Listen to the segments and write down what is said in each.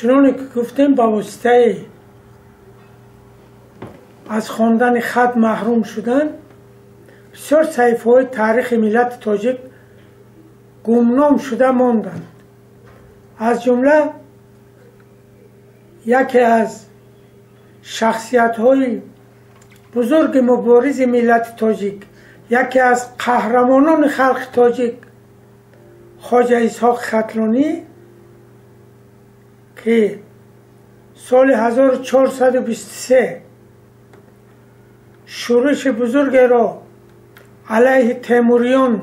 چنانه که گفتیم با واسطه از خواندن خط محروم شدن، بسیار صحیفه های تاریخ ملت تاجیک گمنام شده ماندند. از جمله یکی از شخصیت های بزرگ مبارز ملت تاجیک، یکی از قهرمانان خلق تاجیک، خواجه اسحاق ختلانی که سال 1423 شورش بزرگ را علیه تیموریان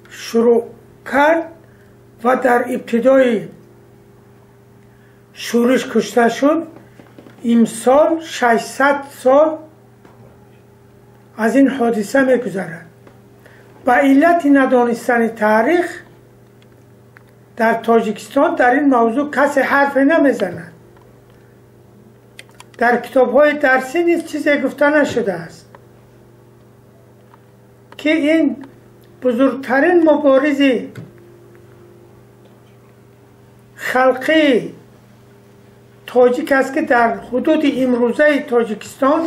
شروع کرد و در ابتدای شورش کشته شد. امسال 600 سال از این حادثه می‌گذرد. به علت ندانستن تاریخ در تاجیکستان در این موضوع کسی حرف نمیزند. در کتاب‌های درسی نیز چیزی گفته نشده است که این بزرگترین مبارز خلقی تاجیک است که در حدود امروزه تاجیکستان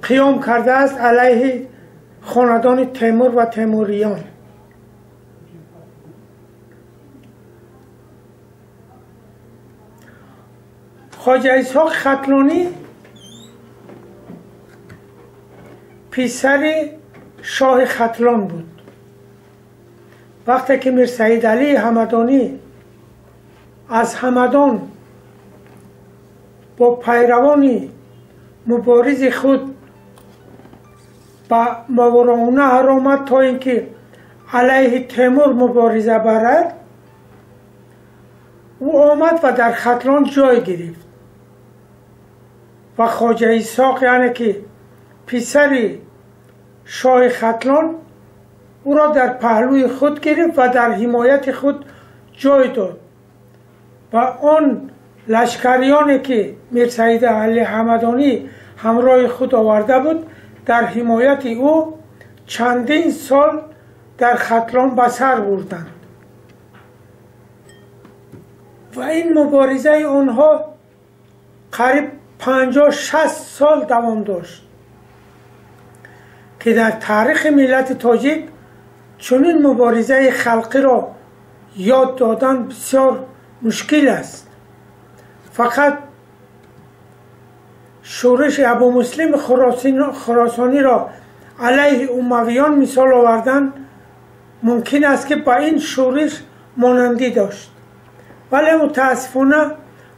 قیام کرده است علیه خاندان تیمور و تیموریان. خواجه اسحاق ختلانی پسر شاه ختلان بود. وقتی که میر سعید علی همدانی از همدان با پیروان مبارز خود به ماوراءالنهر آمد تا اینکه علیه تیمور مبارزه برد، او آمد و در ختلان جای گرفت و خواجه اسحاق یعنی که پسر شاه ختلان او را در پهلوی خود گرفت و در حمایت خود جای داد و آن لشکریانی که میر سعید علی همدانی همراه خود آورده بود در حمایت او چندین سال در ختلان به سر بردند و این مبارزه آنها قریب 50-60 سال دوام داشت که در تاریخ ملت تاجیک چنین مبارزه خلقی را یاد دادن بسیار مشکل است. فقط شورش ابو مسلم خراسانی را علیه امویان مثال آوردن ممکن است که با این شورش مانندی داشت، ولی متاسفانه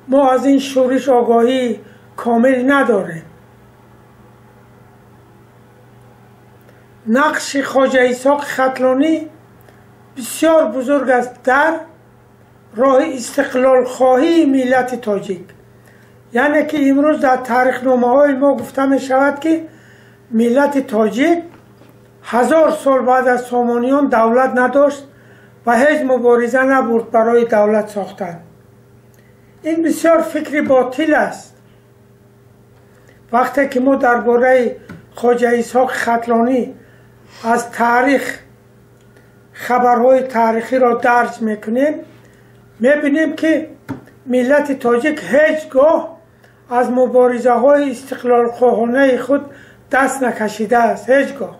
ما از این شورش آگاهی کامل نداریم. نقش خواجه اسحاق ختلانی بسیار بزرگ است در راه استقلال خواهی ملت تاجیک. یعنی که امروز در تاریخ نامه های ما گفته می شود که ملت تاجیک 1000 سال بعد از سامانیان دولت نداشت و هیچ مبارزه نبرد برای دولت ساختن. این بسیار فکر باطل است. وقتی که ما درباره خواجه اسحاق ختلانی از تاریخ خبرهای تاریخی را درج میکنیم، میبینیم که ملت تاجیک هیچگاه از مبارزه های استقلال خواهانه خود دست نکشیده است. هیچگاه.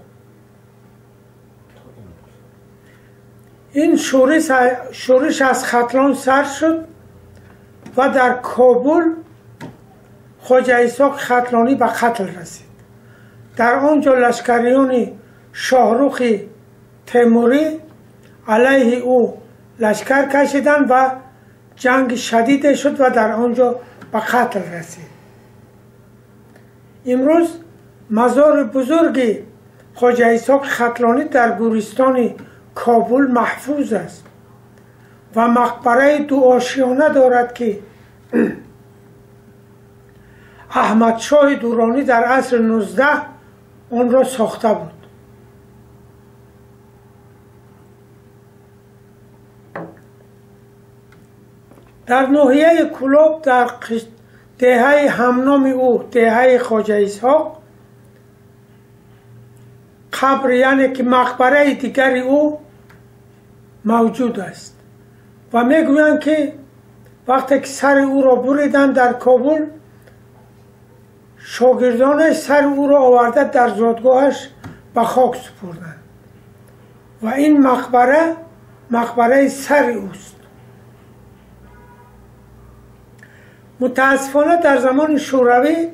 این شورش از ختلان سر شد و در کابل خواجه اسحاق ختلانی به قتل رسید. در آنجا لشکریان شاهرخ تیموری علیه او لشکر کشیدند و جنگ شدید شد و در آنجا به قتل رسید. امروز مزار بزرگ خواجه اسحاق ختلانی در گورستان کابل محفوظ است و مقبره 2 آشیانه دارد که احمد شاه دورانی در عصر 19 آن را ساخته بود. در ناحیه کلاب در دهه همنام او، دهه خواجه اسحاق، قبر یعنی که مقبره دیگر او موجود است و میگویند که وقتی که سر او را بریدن در کابل، شاگردانش سر او را آورده در زادگاهش به خاک سپردند و این مقبره سر اوست. متاسفانه در زمان شوروی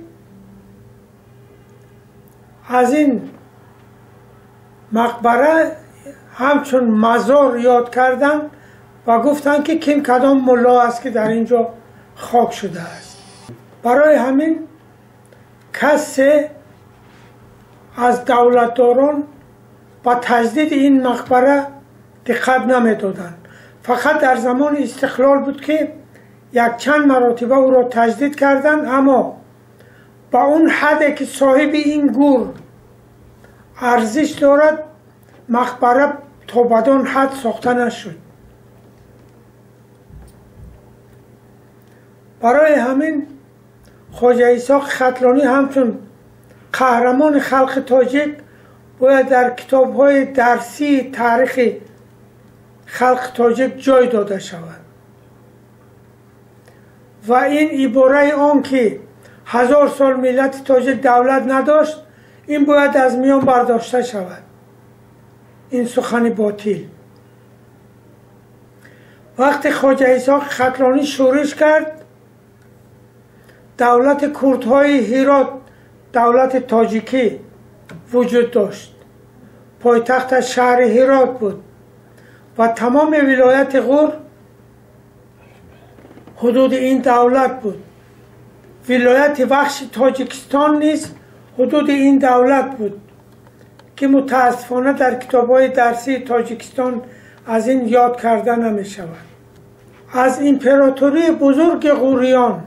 از این مقبره همچون مزار یاد کردن و گفتن که کیم کدام ملا است که در اینجا خاک شده است. برای همین کسی از دولتداران با تجدید این مقبره دقت نمیدادند. فقط در زمان استقلال بود که یک چند مرتبه او را تجدید کردند، اما با اون حدی که صاحب این گور ارزش دارد مقبره تا بدان حد ساخته نشد. برای همین خواجه اسحاق ختلانی همچون قهرمان خلق تاجیک باید در کتاب‌های درسی تاریخ خلق تاجیک جای داده شود و این عباره آن که 1000 سال ملت تاجیک دولت نداشت، این باید از میان برداشته شود. این سخن باطل. وقتی خواجه اسحاق ختلانی شورش کرد، دولت کردهای هرات، دولت تاجیکی وجود داشت. پایتخت شهر هرات بود و تمام ولایت غور حدود این دولت بود. ولایت بخش تاجیکستان نیز حدود این دولت بود که متاسفانه در کتاب‌های درسی تاجیکستان از این یاد کرده نمی شود. از امپراتوری بزرگ غوریان،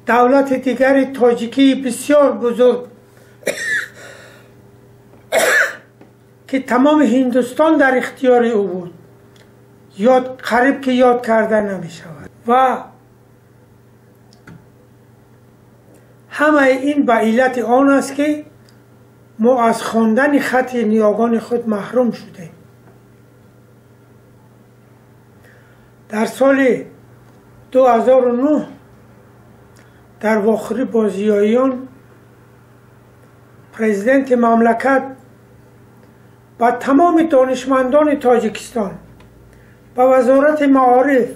دولت دیگر تاجیکی بسیار بزرگ که تمام هندوستان در اختیار او بود، قریب که یاد کرده نمی شود و همه این به علت آن است که ما از خواندن خط نیاگان خود محروم شدیم. در سال 2009 در واخری بازیاییان پرزیدنت مملکت با تمام دانشمندان تاجیکستان، با وزارت معارف،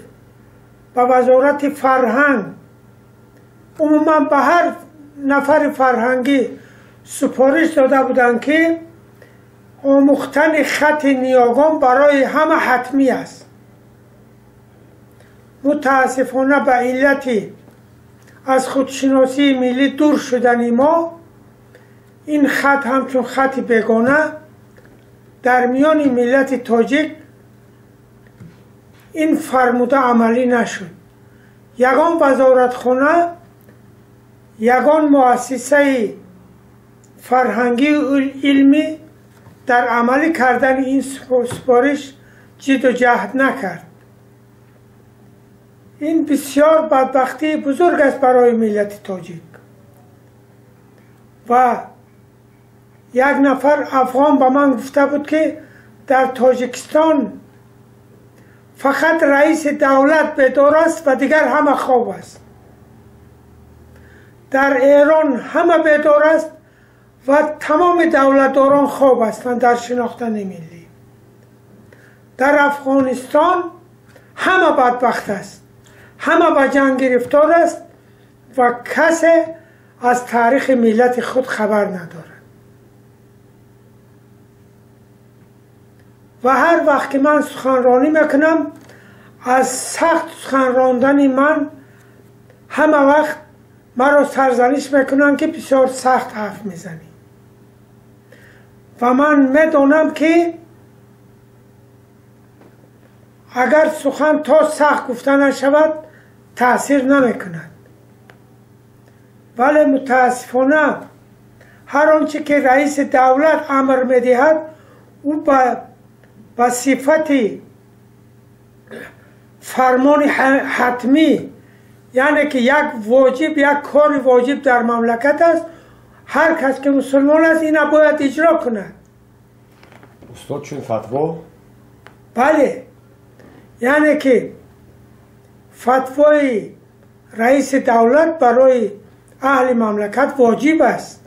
با وزارت فرهنگ، عموما به هر نفر فرهنگی سفارش داده بودند که آموختن خط نیاگان برای همه حتمی است. متاسفانه به علت از خودشناسی ملی دور شدن ما، این خط همچون خط بیگانه در میان ملت تاجیک این فرموده عملی نشد. یگان وزارتخانه، یگان مؤسسه فرهنگی و علمی در عملی کردن این سفارش جد و جهد نکرد. این بسیار بدبختی بزرگ است برای ملت تاجیک. و یک نفر افغان به من گفته بود که در تاجیکستان فقط رئیس دولت بیدار است و دیگر همه خواب است. در ایران همه بیدار است و تمام دولتداران خواب هستند در شناختن ملی. در افغانستان همه بدبخت است، همه به جنگ گرفتار است و کسی از تاریخ ملت خود خبر ندارد. و هر وقت که من سخنرانی میکنم، از سخت سخن راندن من همه وقت مرا سرزنش میکنن که بسیار سخت حرف میزنی و من میدانم که اگر سخن تا سخت گفته نشود تأثیر نمیکند. ولی متاسفانه هر آنچه که رئیس دولت امر میدهد او با صفت فرمان حتمی، یعنی که یک واجب، یک کار واجب در مملکت است، هر کس که مسلمان است این باید اجرا کند. استاد چون فتوا؟ بله، یعنی که فتوای رئیس دولت برای اهل مملکت واجب است.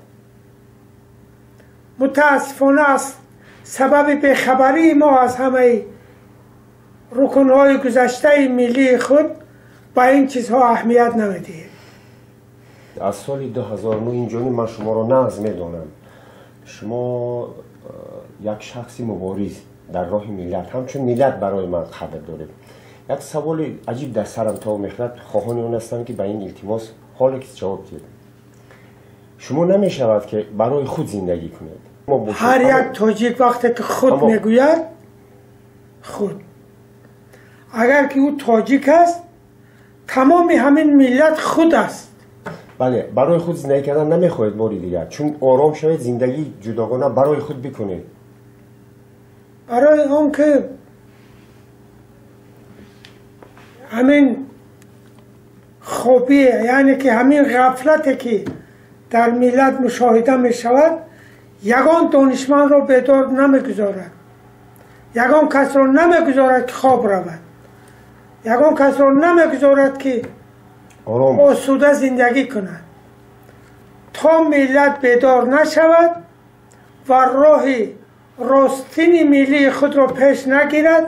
متاسفانه است سبب بیخبری ما از همه رکنهای گذشته ملی خود با این چیزها اهمیت نمیدهیم. از سال 2009 اینجوری من شما را نقض میدانم. شما یک شخصی مبارز در راه ملت، همچون ملت برای من خبر داره. یک سوال عجیب در سرم تا میخورد، خواهان اون هستم که به این التماس حالا که جواب دید. شما نمی شود که برای خود زندگی کنید؟ هر یک تاجیک وقتی که خود میگوید خود، اگر که او تاجیک است تمام همین ملت خود است. بله، برای خود زندگی کردن نمیخواهید باری دیگر، چون آرام شوید زندگی جداگانه برای خود بکنید. برای اون که همین خوبیه، یعنی که همین غفلتی که در ملت مشاهده می شود یگان دانشمند را بیدار نمیگذارد، یگان کس را نمیگذارد که خواب رود، یگان کس را نمیگذارد که آسوده زندگی کند. تا ملت بیدار نشود و راه راستین ملی خود را پیش نگیرد،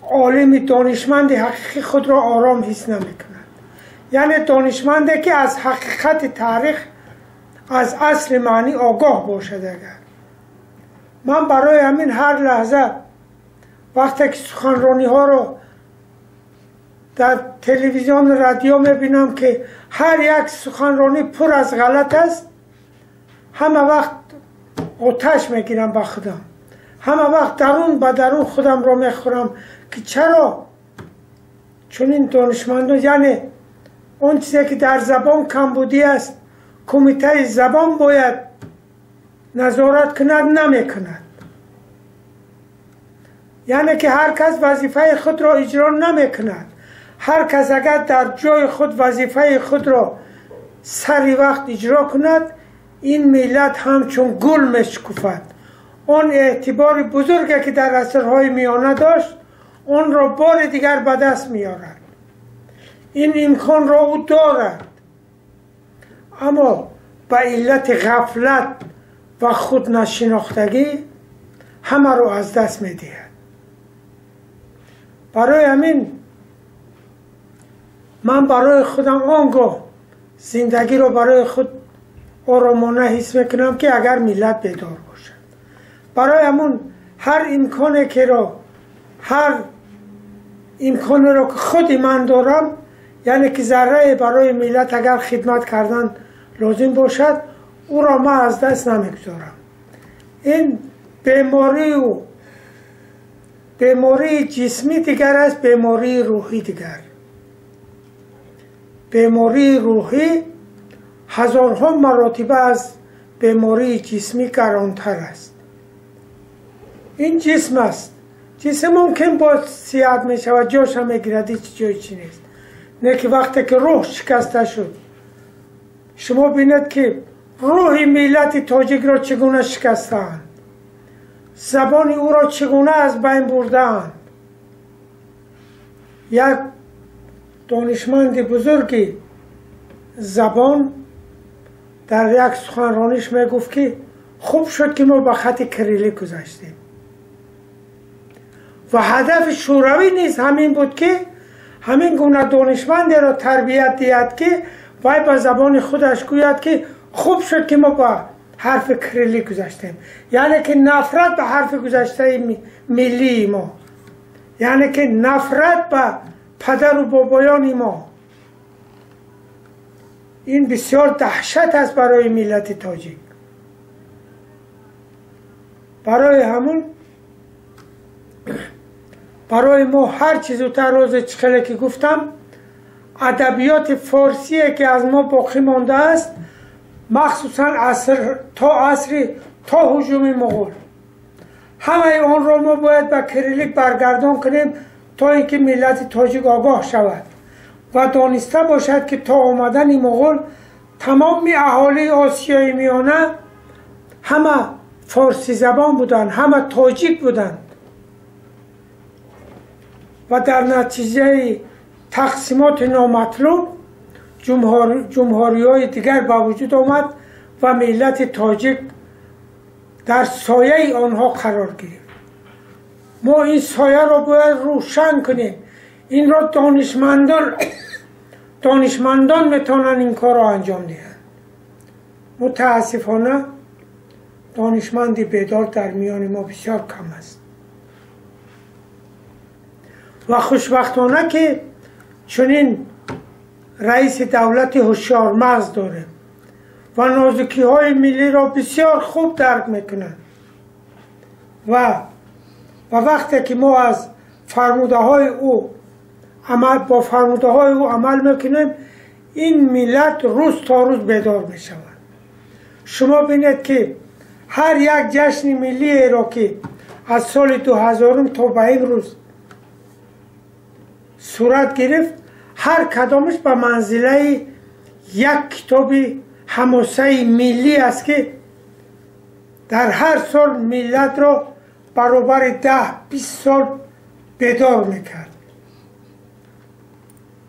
عالم دانشمند حقیقی خود را آرام حس نمی کند. یعنی دانشمندی که از حقیقت تاریخ، از اصل معنی آگاه باشد. اگر من برای همین هر لحظه وقتی که سخنرانی ها رو در تلویزیون رادیو میبینم که هر یک سخنرانی پر از غلط است، همه وقت آتش میگیرم به خودم، همه وقت درون به درون خودم رو میخورم که چرا چون این دانشمندان، یعنی اون چیزی که در زبان کمبودی است کمیته زبان باید نظارت کند، نمیکند. یعنی که هر کس وظیفه خود را اجرا نمیکند. هر کس اگر در جای خود وظیفه خود را سری وقت اجرا کند، این ملت همچون گل میشکفد. اون اعتبار بزرگی که در عصرهای میانه داشت اون را بار دیگر به دست میارد. این امکان را او دارد، اما به علت غفلت و خود نشناختگی همه را از دست میدهد. برای همین من برای خودم آنگاه زندگی را برای خود آرامانه حس میکنم که اگر ملت بیدار باشد. برای همون هر امکانی که هر امکانی را که خود من دارم، یعنی که ذره برای ملت اگر خدمت کردن لازم باشد، او را من از دست نمیگذارم. این بیماری جسمی دیگر است، بیماری روحی دیگر. بیماری روحی هزارها مراتبه از بیماری جسمی گرانتر است. این جسم است. جسم ممکن با صحت می شود، جاش هم میگیرد، هیچ جای چی نیست. نه که وقتی که روح شکسته شد، شما بینید که روح ملت تاجیک را چگونه شکستند، زبان او را چگونه از بین بردند. یک دانشمند بزرگی زبان در یک سخنرانیش میگفت که خوب شد که ما به خط کریلیک گذاشتیم و هدف شوروی نیز همین بود که همین گونه دانشمندی را تربیت دهد که وای به زبان خودش گوید که خوب شد که ما با حرف کریلیک گذاشتیم. یعنی که نفرت به حرف گذشته ملی ما، یعنی که نفرت به پدر و بابایان ما. این بسیار دهشت است برای ملت تاجیک. برای همون برای ما هر چیز و تراز چخله که گفتم، ادبیات فارسی که از ما باقی مانده است، مخصوصا تا هجوم مغول، همه آن را ما باید به کریلیک برگردان کنیم تا اینکه ملت تاجیک آگاه شود و دانسته باشد که تا آمدن مغول تمام اهالی آسیای میانه همه فارسی زبان بودند، همه تاجیک بودند. و در نتیجه تقسیمات نامطلوب جمهوری های دیگر به وجود آمد و ملت تاجیک در سایه آنها قرار گرفت. ما این سایه را باید روشن کنیم. این را دانشمندان میتونن این کار را انجام دهند. متاسفانه دانشمند بیدار در میان ما بسیار کم است و خوشبختانه که چنین رئیس دولت هوشیار مغز داره و نازکی های ملی را بسیار خوب درک میکنن و وقتی که ما از فرموده های او با فرموده های او عمل میکنیم، این ملت روز تا روز بیدار میشود. شما بینید که هر یک جشن ملی را که از سال 2000 تا به امروز صورت گرفت، هر کدامش به منزله یک کتاب حماسه ملی است که در هر سال ملت را برابر 10-20 سال بیدار میکرد.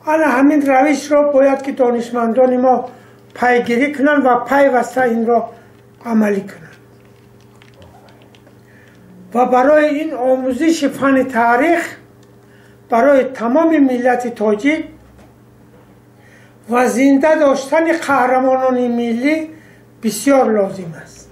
حالا همین روش را باید که دانشمندان ما پیگیری کنند و پیوسته این را عملی کنند و برای این آموزش فن تاریخ برای تمام ملت تاجیک و زنده داشتن قهرمانان ملی بسیار لازم است.